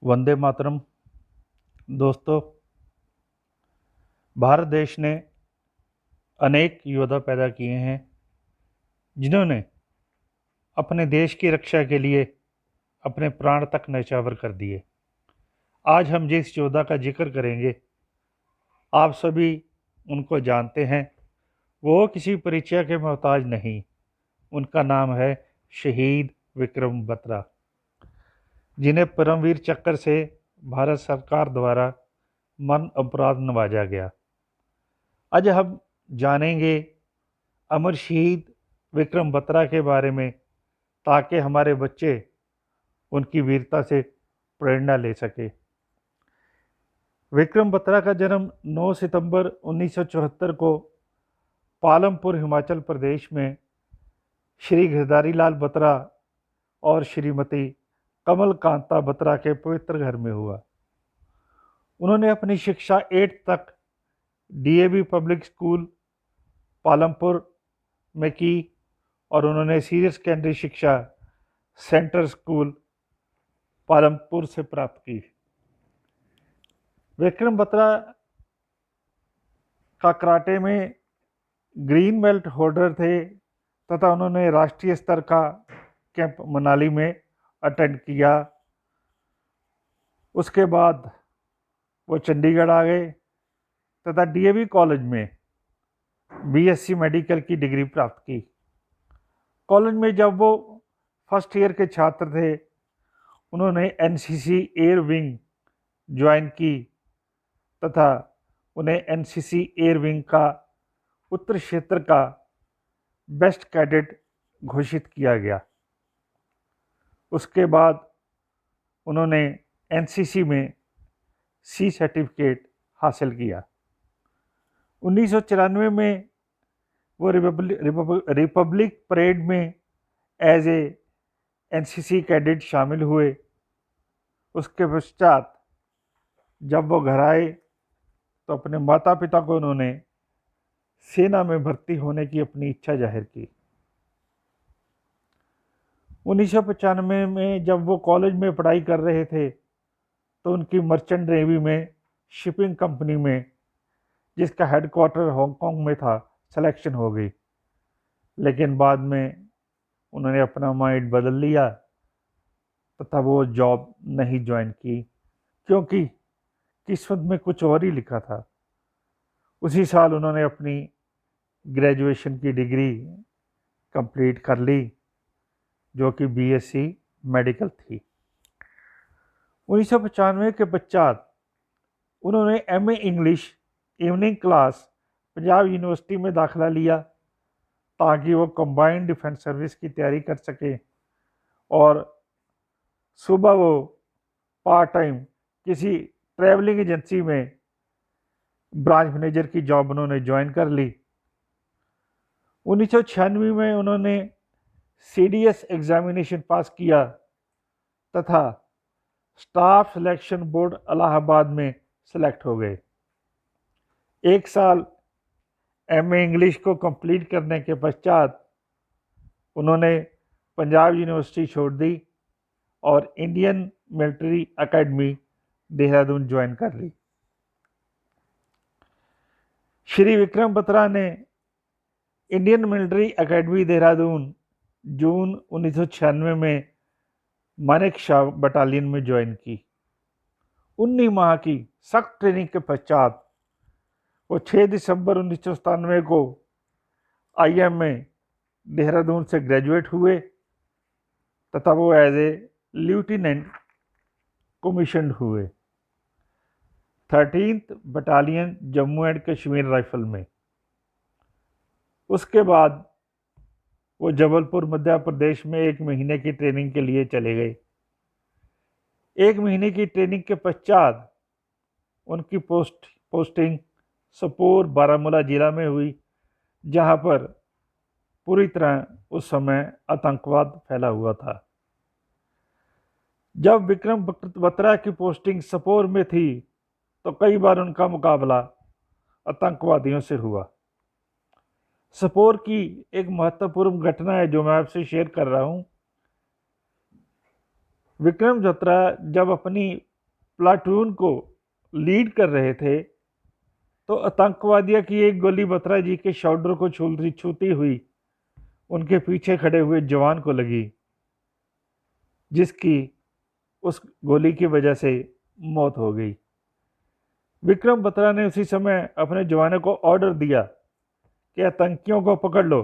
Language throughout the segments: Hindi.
वंदे मातरम। दोस्तों, भारत देश ने अनेक योद्धा पैदा किए हैं जिन्होंने अपने देश की रक्षा के लिए अपने प्राण तक न्यौछावर कर दिए। आज हम जिस योद्धा का जिक्र करेंगे, आप सभी उनको जानते हैं। वो किसी परिचय के मोहताज नहीं। उनका नाम है शहीद विक्रम बत्रा, जिन्हें परमवीर चक्र से भारत सरकार द्वारा मरण उपरांत नवाजा गया। आज हम जानेंगे अमर शहीद विक्रम बत्रा के बारे में, ताकि हमारे बच्चे उनकी वीरता से प्रेरणा ले सके। विक्रम बत्रा का जन्म 9 सितंबर 1974 को पालमपुर, हिमाचल प्रदेश में श्री गिरधारी लाल बत्रा और श्रीमती कमल कांता बत्रा के पवित्र घर में हुआ। उन्होंने अपनी शिक्षा 8 तक डीएवी पब्लिक स्कूल पालमपुर में की और उन्होंने सीनियर सेकेंडरी शिक्षा सेंट्रल स्कूल पालमपुर से प्राप्त की। विक्रम बत्रा का कराटे में ग्रीन बेल्ट होल्डर थे तथा उन्होंने राष्ट्रीय स्तर का कैंप मनाली में अटेंड किया। उसके बाद वो चंडीगढ़ आ गए तथा डीएवी कॉलेज में बीएससी मेडिकल की डिग्री प्राप्त की। कॉलेज में जब वो फर्स्ट ईयर के छात्र थे, उन्होंने एनसीसी एयर विंग ज्वाइन की तथा उन्हें एनसीसी एयर विंग का उत्तर क्षेत्र का बेस्ट कैडेट घोषित किया गया। उसके बाद उन्होंने एनसीसी में सी सर्टिफिकेट हासिल किया। 1994 में वो रिपब्लिक परेड में एज ए एनसीसी कैडेट शामिल हुए। उसके पश्चात जब वो घर आए तो अपने माता पिता को उन्होंने सेना में भर्ती होने की अपनी इच्छा जाहिर की। 1995 में जब वो कॉलेज में पढ़ाई कर रहे थे तो उनकी मर्चेंट नेवी में शिपिंग कंपनी में, जिसका हेडक्वार्टर हांगकांग में था, सिलेक्शन हो गई। लेकिन बाद में उन्होंने अपना माइंड बदल लिया तथा वो जॉब नहीं ज्वाइन की, क्योंकि किस्मत में कुछ और ही लिखा था। उसी साल उन्होंने अपनी ग्रेजुएशन की डिग्री कंप्लीट कर ली, जो कि बीएससी मेडिकल थी। 1995 के पश्चात उन्होंने MA English evening class Punjab university में दाखिला लिया, ताकि वो कंबाइंड डिफेंस सर्विस की तैयारी कर सके और सुबह वो पार्ट टाइम किसी ट्रैवलिंग एजेंसी में ब्रांच मैनेजर की जॉब उन्होंने ज्वाइन कर ली। 1996 में उन्होंने सीडीएस एग्जामिनेशन पास किया तथा स्टाफ सिलेक्शन बोर्ड इलाहाबाद में सेलेक्ट हो गए। एक साल एमए इंग्लिश को कंप्लीट करने के पश्चात उन्होंने पंजाब यूनिवर्सिटी छोड़ दी और Indian military academy Dehradun join कर ली। श्री विक्रम बत्रा ने इंडियन मिलिट्री एकेडमी देहरादून जून 1996 में मानेकशॉ बटालियन में ज्वाइन की। 19 माह की सख्त ट्रेनिंग के पश्चात वो 6 दिसंबर 1997 को आईएमए देहरादून से ग्रेजुएट हुए तथा वो एज ए लेफ्टिनेंट कमीशन हुए 13th battalion Jammu and Kashmir rifle में। उसके बाद वो जबलपुर मध्य प्रदेश में 1 महीने की ट्रेनिंग के लिए चले गए। 1 महीने की ट्रेनिंग के पश्चात उनकी पोस्टिंग सोपोर बारामूला जिला में हुई, जहां पर पूरी तरह उस समय आतंकवाद फैला हुआ था। जब विक्रम बत्रा की पोस्टिंग सोपोर में थी तो कई बार उनका मुकाबला आतंकवादियों से हुआ। सोपोर की एक महत्वपूर्ण घटना है जो मैं आपसे शेयर कर रहा हूं। विक्रम बत्रा जब अपनी प्लाटून को लीड कर रहे थे तो आतंकवादियों की एक गोली बत्रा जी के शोल्डर को छूती हुई उनके पीछे खड़े हुए जवान को लगी, जिसकी उस गोली की वजह से मौत हो गई। विक्रम बत्रा ने उसी समय अपने जवानों को ऑर्डर दिया कि आतंकियों को पकड़ लो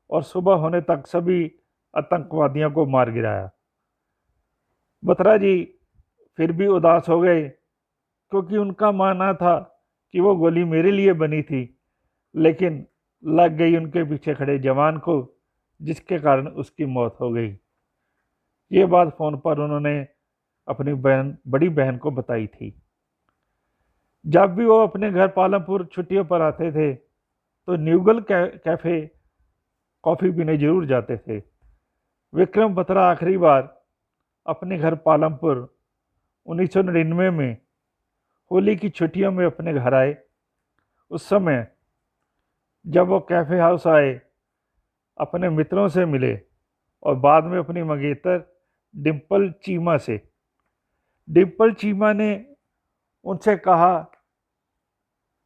और सुबह होने तक सभी आतंकवादियों को मार गिराया। बत्रा जी फिर भी उदास हो गए, क्योंकि उनका मानना था कि वो गोली मेरे लिए बनी थी, लेकिन लग गई उनके पीछे खड़े जवान को, जिसके कारण उसकी मौत हो गई। ये बात फ़ोन पर उन्होंने अपनी बड़ी बहन को बताई थी। जब भी वो अपने घर पालमपुर छुट्टियों पर आते थे तो न्यूगल कैफ़े कॉफ़ी पीने जरूर जाते थे। विक्रम बत्रा आखिरी बार अपने घर पालमपुर 1999 में होली की छुट्टियों में अपने घर आए। उस समय जब वो कैफ़े हाउस आए, अपने मित्रों से मिले और बाद में अपनी मंगेतर डिम्पल चीमा से। डिम्पल चीमा ने उनसे कहा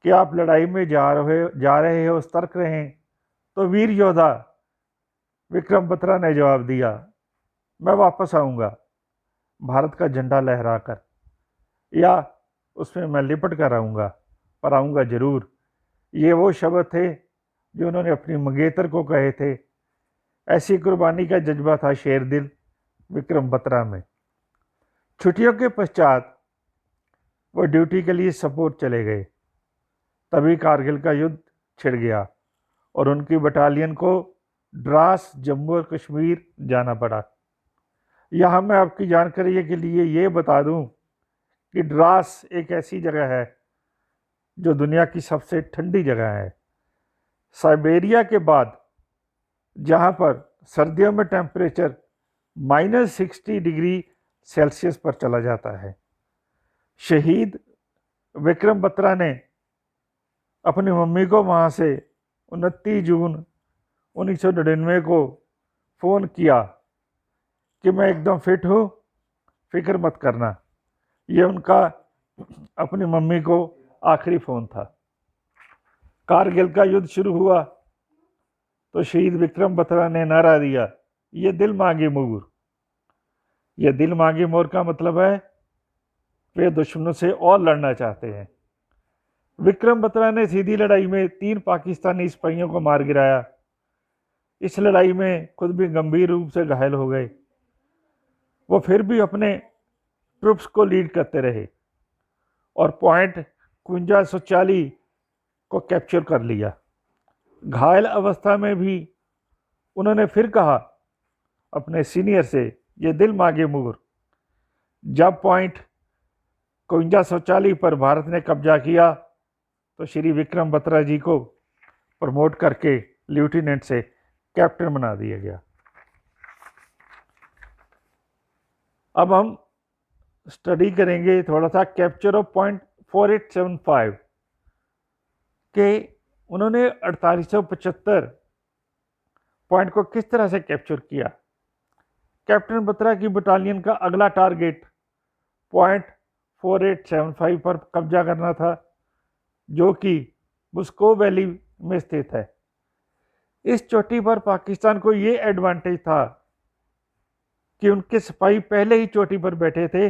कि आप लड़ाई में जा रहे हो, सतर्क रहें। तो वीर योद्धा विक्रम बत्रा ने जवाब दिया, मैं वापस आऊँगा भारत का झंडा लहराकर, या उसमें मैं लिपट कर आऊँगा, पर आऊँगा ज़रूर। ये वो शब्द थे जो उन्होंने अपनी मंगेतर को कहे थे। ऐसी कुर्बानी का जज्बा था शेर दिल विक्रम बत्रा में। छुट्टियों के पश्चात वो ड्यूटी के लिए सपोर्ट चले गए। तभी कारगिल का युद्ध छिड़ गया और उनकी बटालियन को द्रास जम्मू और कश्मीर जाना पड़ा। यहाँ मैं आपकी जानकारी के लिए ये बता दूं कि द्रास एक ऐसी जगह है जो दुनिया की सबसे ठंडी जगह है। साइबेरिया के बाद जहाँ पर सर्दियों में टेम्परेचर -60 डिग्री सेल्सियस पर चला जाता है। शहीद विक्रम बत्रा ने अपनी मम्मी को वहाँ से 29 जून 1999 को फ़ोन किया कि मैं एकदम फिट हूँ, फिक्र मत करना। ये उनका अपनी मम्मी को आखिरी फ़ोन था। कारगिल का युद्ध शुरू हुआ तो शहीद विक्रम बत्रा ने नारा दिया, ये दिल मांगे मोर। ये दिल मांगे मोर का मतलब है वे दुश्मनों से और लड़ना चाहते हैं। विक्रम बत्रा ने सीधी लड़ाई में 3 पाकिस्तानी सिपाहियों को मार गिराया। इस लड़ाई में खुद भी गंभीर रूप से घायल हो गए। वो फिर भी अपने ट्रुप्स को लीड करते रहे और पॉइंट 5140 को कैप्चर कर लिया। घायल अवस्था में भी उन्होंने फिर कहा अपने सीनियर से, ये दिल मांगे मोर। जब पॉइंट 5140 पर भारत ने कब्जा किया तो श्री विक्रम बत्रा जी को प्रमोट करके लेफ्टिनेंट से कैप्टन बना दिया गया। अब हम स्टडी करेंगे थोड़ा सा कैप्चर ऑफ पॉइंट 4875 के उन्होंने 4875 पॉइंट को किस तरह से कैप्चर किया। कैप्टन बत्रा की बटालियन का अगला टारगेट पॉइंट 4875 पर कब्जा करना था, जो कि बुस्को वैली में स्थित है। इस चोटी पर पाकिस्तान को ये एडवांटेज था कि उनके सिपाही पहले ही चोटी पर बैठे थे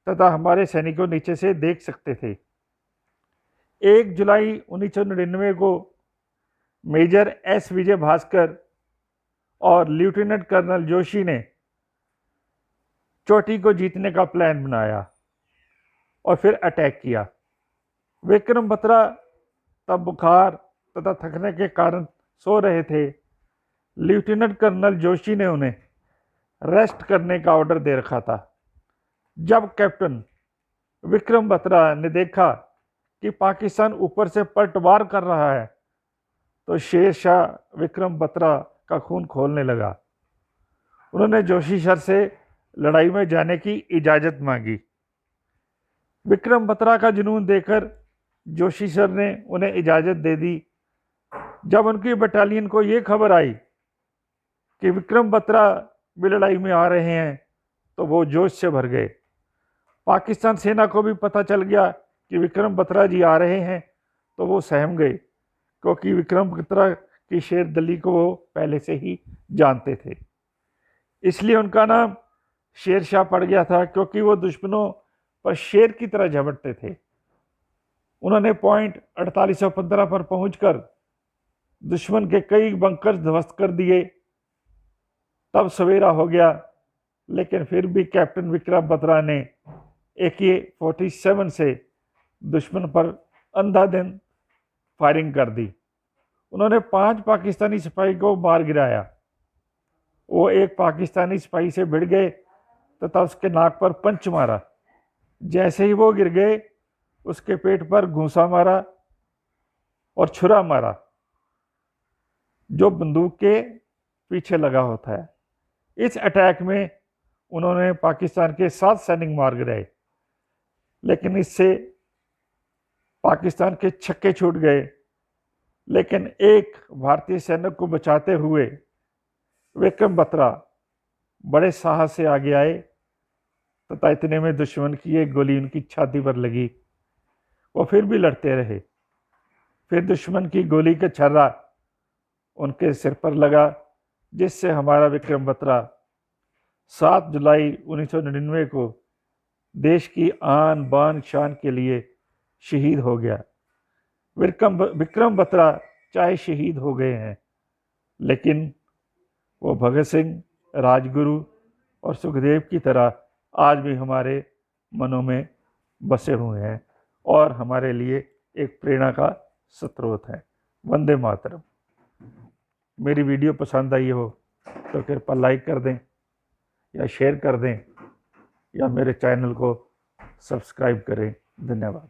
तथा हमारे सैनिकों नीचे से देख सकते थे। 1 जुलाई 1999 को मेजर एस विजय भास्कर और लेफ्टिनेंट कर्नल जोशी ने चोटी को जीतने का प्लान बनाया और फिर अटैक किया। विक्रम बत्रा तब बुखार तथा थकने के कारण सो रहे थे। लेफ्टिनेंट कर्नल जोशी ने उन्हें रेस्ट करने का ऑर्डर दे रखा था। जब कैप्टन विक्रम बत्रा ने देखा कि पाकिस्तान ऊपर से पलटवार कर रहा है तो शेर शाह विक्रम बत्रा का खून खोलने लगा। उन्होंने जोशी सर से लड़ाई में जाने की इजाज़त मांगी। विक्रम बत्रा का जुनून देखकर जोशी सर ने उन्हें इजाज़त दे दी। जब उनकी बटालियन को ये खबर आई कि विक्रम बत्रा भी लड़ाई में आ रहे हैं तो वो जोश से भर गए पाकिस्तान सेना को भी पता चल गया कि विक्रम बत्रा जी आ रहे हैं, तो वो सहम गए, क्योंकि विक्रम बत्रा की शेर दली को वो पहले से ही जानते थे। इसलिए उनका नाम शेर शाह पड़ गया था, क्योंकि वो दुश्मनों पर शेर की तरह झपटते थे। उन्होंने पॉइंट 4815 पर पहुंचकर दुश्मन के कई बंकर ध्वस्त कर दिए। तब सवेरा हो गया, लेकिन फिर भी कैप्टन विक्रम बत्रा ने AK-47 से दुश्मन पर अंधाधुंध फायरिंग कर दी। उन्होंने 5 पाकिस्तानी सिपाही को मार गिराया। वो एक पाकिस्तानी सिपाही से भिड़ गए तथा उसके नाक पर पंच मारा। जैसे ही वो गिर गए, उसके पेट पर घूंसा मारा और छुरा मारा, जो बंदूक के पीछे लगा होता है। इस अटैक में उन्होंने पाकिस्तान के 7 सैनिक मार गिराए, लेकिन इससे पाकिस्तान के छक्के छूट गए। लेकिन एक भारतीय सैनिक को बचाते हुए विक्रम बत्रा बड़े साहस से आगे आए, तथा इतने में दुश्मन की एक गोली उनकी छाती पर लगी। वो फिर भी लड़ते रहे। फिर दुश्मन की गोली का छर्रा उनके सिर पर लगा, जिससे हमारा विक्रम बत्रा 7 जुलाई 1999 को देश की आन बान शान के लिए शहीद हो गया। विक्रम बत्रा चाहे शहीद हो गए हैं, लेकिन वो भगत सिंह, राजगुरु और सुखदेव की तरह आज भी हमारे मनों में बसे हुए हैं और हमारे लिए एक प्रेरणा का स्रोत है। वंदे मातरम। मेरी वीडियो पसंद आई हो तो कृपया लाइक कर दें या शेयर कर दें या मेरे चैनल को सब्सक्राइब करें। धन्यवाद।